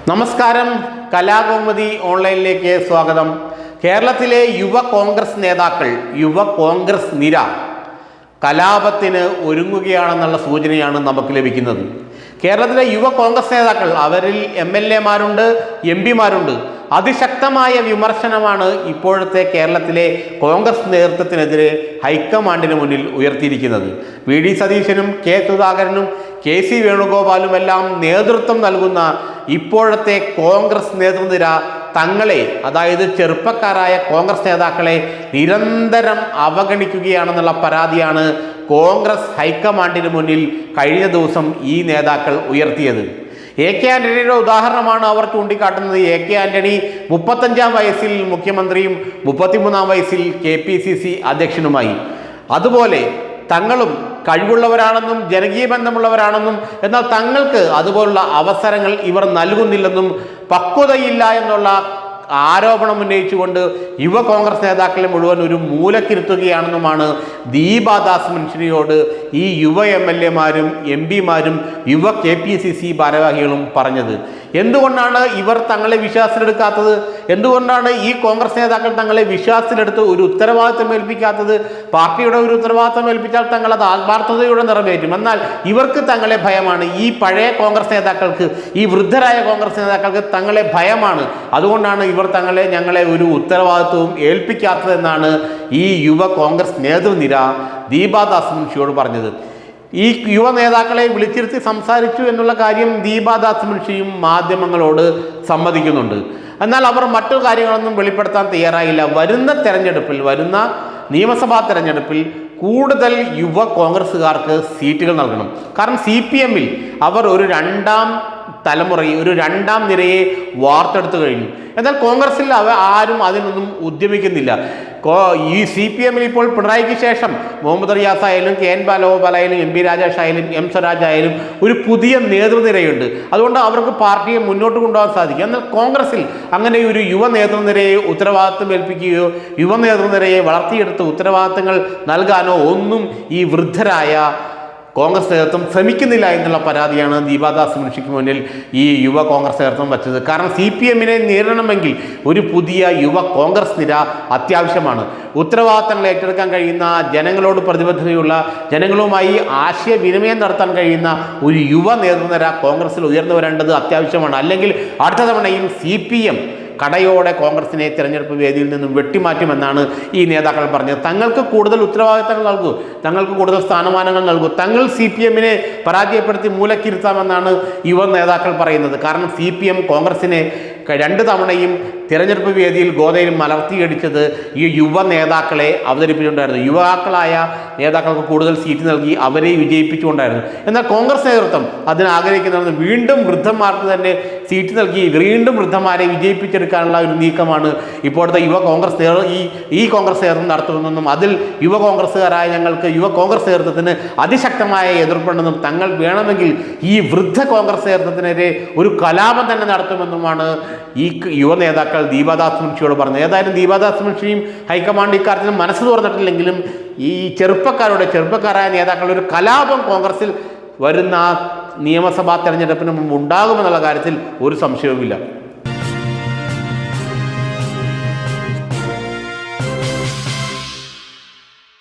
നമസ്കാരം, കലാകൗമുദി ഓൺലൈനിലേക്ക് സ്വാഗതം. കേരളത്തിലെ യുവ കോൺഗ്രസ് നേതാക്കൾ, യുവ കോൺഗ്രസ് നിര കലാപത്തിന് ഒരുങ്ങുകയാണെന്നുള്ള സൂചനയാണ് നമുക്ക് ലഭിക്കുന്നത്. കേരളത്തിലെ യുവ കോൺഗ്രസ് നേതാക്കൾ, അവരിൽ MLA-മാരുണ്ട്, MP-മാരുണ്ട്. അതിശക്തമായ വിമർശനമാണ് ഇപ്പോഴത്തെ കേരളത്തിലെ കോൺഗ്രസ് നേതൃത്വത്തിനെതിരെ ഹൈക്കമാൻഡിന് മുന്നിൽ ഉയർത്തിയിരിക്കുന്നത്. VD സതീശനും K സുധാകരനും KC വേണുഗോപാലുമെല്ലാം നേതൃത്വം നൽകുന്ന ഇപ്പോഴത്തെ കോൺഗ്രസ് നേതൃനിര തങ്ങളെ, അതായത് ചെറുപ്പക്കാരായ കോൺഗ്രസ് നേതാക്കളെ നിരന്തരം അവഗണിക്കുകയാണെന്നുള്ള പരാതിയാണ് കോൺഗ്രസ് ഹൈക്കമാൻഡിന് മുന്നിൽ കഴിഞ്ഞ ദിവസം ഈ നേതാക്കൾ ഉയർത്തിയത്. AK ആന്റണിയുടെ ഉദാഹരണമാണ് അവർ ചൂണ്ടിക്കാട്ടുന്നത്. AK ആന്റണി 35-ാം വയസ്സിൽ മുഖ്യമന്ത്രിയും 33-ാം വയസ്സിൽ KPCC അധ്യക്ഷനുമായി. അതുപോലെ തങ്ങളും കഴിവുള്ളവരാണെന്നും ജനകീയ ബന്ധമുള്ളവരാണെന്നും, എന്നാൽ തങ്ങൾക്ക് അതുപോലുള്ള അവസരങ്ങൾ ഇവർ നൽകുന്നില്ലെന്നും പക്വതയില്ല എന്നുള്ള ആരോപണം ഉന്നയിച്ചുകൊണ്ട് യുവ കോൺഗ്രസ് നേതാക്കളെ മുഴുവൻ ഒരു മൂലക്കിരുത്തുകയാണെന്നുമാണ് ദീപാദാസ് മുൻഷിയോട് ഈ യുവ MLA-മാരും MP-മാരും യുവ KPCC ഭാരവാഹികളും പറഞ്ഞത്. എന്തുകൊണ്ടാണ് ഇവർ തങ്ങളെ വിശ്വാസത്തിലെടുക്കാത്തത്? എന്തുകൊണ്ടാണ് ഈ കോൺഗ്രസ് നേതാക്കൾ തങ്ങളെ വിശ്വാസത്തിലെടുത്ത് ഒരു ഉത്തരവാദിത്വം ഏൽപ്പിക്കാത്തത്? പാർട്ടിയുടെ ഒരു ഉത്തരവാദിത്വം ഏൽപ്പിച്ചാൽ തങ്ങൾ അത് ആത്മാർത്ഥതയോടെ നിറവേറ്റും. എന്നാൽ ഇവർക്ക് തങ്ങളെ ഭയമാണ്. ഈ പഴയ കോൺഗ്രസ് നേതാക്കൾക്ക്, ഈ വൃദ്ധരായ കോൺഗ്രസ് നേതാക്കൾക്ക് തങ്ങളെ ഭയമാണ്. അതുകൊണ്ടാണ് ഇവർ ഞങ്ങളെ ഒരു ഉത്തരവാദിത്വവും ഏൽപ്പിക്കാത്തതെന്നാണ് ഈ യുവ കോൺഗ്രസ് നേതൃനിര ദീപാദാസ് മുൻഷിയോട് പറഞ്ഞത്. ഈ യുവ നേതാക്കളെ വിളിച്ചിരുത്തി സംസാരിച്ചു എന്നുള്ള കാര്യം ദീപാദാസ് മുൻഷിയും മാധ്യമങ്ങളോട് സമ്മതിക്കുന്നുണ്ട്. എന്നാൽ അവർ മറ്റു കാര്യങ്ങളൊന്നും വെളിപ്പെടുത്താൻ തയ്യാറായില്ല. വരുന്ന നിയമസഭാ തെരഞ്ഞെടുപ്പിൽ കൂടുതൽ യുവ കോൺഗ്രസ്സുകാർക്ക് സീറ്റുകൾ നൽകണം. കാരണം CPM-ൽ അവർ ഒരു രണ്ടാം നിരയെ വാർത്തെടുത്തു കഴിഞ്ഞു. എന്നാൽ കോൺഗ്രസിൽ ആരും അതിനൊന്നും ഉദ്യമിക്കുന്നില്ല. ഈ CPM-ൽ ഇപ്പോൾ പിണറായിക്ക് ശേഷം മുഹമ്മദ് റിയാസ് ആയാലും KN ബാലഗോപാൽ ആയാലും MP രാജേഷ് ആയാലും M സ്വരാജ് ആയാലും ഒരു പുതിയ നേതൃനിരയുണ്ട്. അതുകൊണ്ട് അവർക്ക് പാർട്ടിയെ മുന്നോട്ട് കൊണ്ടുപോകാൻ സാധിക്കും. എന്നാൽ കോൺഗ്രസിൽ അങ്ങനെ ഒരു യുവ നേതൃനിരയെ ഉത്തരവാദിത്വം ഏൽപ്പിക്കുകയോ യുവ നേതൃനിരയെ വളർത്തിയെടുത്ത് ഉത്തരവാദിത്തങ്ങൾ നൽകാനോ ഒന്നും ഈ വൃദ്ധരായ കോൺഗ്രസ് നേതൃത്വം ശ്രമിക്കുന്നില്ല എന്നുള്ള പരാതിയാണ് ദീപാദാസ് മുൻഷിക്ക് മുന്നിൽ ഈ യുവ കോൺഗ്രസ് നേതൃത്വം വച്ചത്. കാരണം CPM-നെ നേരിടണമെങ്കിൽ ഒരു പുതിയ യുവ കോൺഗ്രസ് നിര അത്യാവശ്യമാണ്. ഉത്തരവാദിത്തങ്ങൾ ഏറ്റെടുക്കാൻ കഴിയുന്ന, ജനങ്ങളോട് പ്രതിബദ്ധതയുള്ള, ജനങ്ങളുമായി ആശയവിനിമയം നടത്താൻ കഴിയുന്ന ഒരു യുവ നേതൃനിര കോൺഗ്രസിൽ ഉയർന്നു വരേണ്ടത് അത്യാവശ്യമാണ്. അല്ലെങ്കിൽ അടുത്ത തവണയും CPM കടയോടെ കോൺഗ്രസിനെ തിരഞ്ഞെടുപ്പ് വേദിയിൽ നിന്നും വെട്ടിമാറ്റുമെന്നാണ് ഈ നേതാക്കൾ പറഞ്ഞത്. തങ്ങൾക്ക് കൂടുതൽ ഉത്തരവാദിത്തങ്ങൾ നൽകൂ, തങ്ങൾക്ക് കൂടുതൽ സ്ഥാനമാനങ്ങൾ നൽകൂ, തങ്ങൾ CPM-നെ പരാജയപ്പെടുത്തി മൂലക്കിരുത്താമെന്നാണ് യുവ നേതാക്കൾ പറയുന്നത്. കാരണം CPM കോൺഗ്രസിനെ 2 തവണയും തിരഞ്ഞെടുപ്പ് വേദിയിൽ ഗോതയിൽ മലർത്തിയടിച്ചത് ഈ യുവ നേതാക്കളെ അവതരിപ്പിച്ചുകൊണ്ടായിരുന്നു. യുവാക്കളായ നേതാക്കൾക്ക് കൂടുതൽ സീറ്റ് നൽകി അവരെ വിജയിപ്പിച്ചുകൊണ്ടായിരുന്നു. എന്നാൽ കോൺഗ്രസ് നേതൃത്വം അതിനാഗ്രഹിക്കുന്നതെന്ന് വീണ്ടും വൃദ്ധന്മാർക്ക് തന്നെ സീറ്റ് നൽകി വീണ്ടും വൃദ്ധന്മാരെ വിജയിപ്പിച്ചെടുക്കാനുള്ള ഒരു നീക്കമാണ് ഇപ്പോഴത്തെ യുവ കോൺഗ്രസ് ഈ കോൺഗ്രസ് നേതൃത്വം നടത്തുമെന്നും അതിൽ യുവ കോൺഗ്രസ്സുകാരായ ഞങ്ങൾക്ക് യുവ കോൺഗ്രസ് നേതൃത്വത്തിന് അതിശക്തമായ എതിർപ്പുണ്ടെന്നും തങ്ങൾ വേണമെങ്കിൽ ഈ വൃദ്ധ കോൺഗ്രസ് നേതൃത്വത്തിനെതിരെ ഒരു കലാപം തന്നെ നടത്തുമെന്നുമാണ് ഈ യുവ നേതാക്കൾ ദീപാദാസ് മുൻഷിയോട് പറഞ്ഞത്. ഏതായാലും ദീപാദാസ് മുൻഷിയും ഹൈക്കമാൻഡ് ഇക്കാര്യത്തിന് മനസ്സ് തുറന്നിട്ടില്ലെങ്കിലും ഈ ചെറുപ്പക്കാരായ നേതാക്കളുടെ ഒരു കലാപം കോൺഗ്രസിൽ വരുന്ന നിയമസഭാ തെരഞ്ഞെടുപ്പിന് മുമ്പ് ഉണ്ടാകുമെന്നുള്ള കാര്യത്തിൽ ഒരു സംശയവുമില്ല.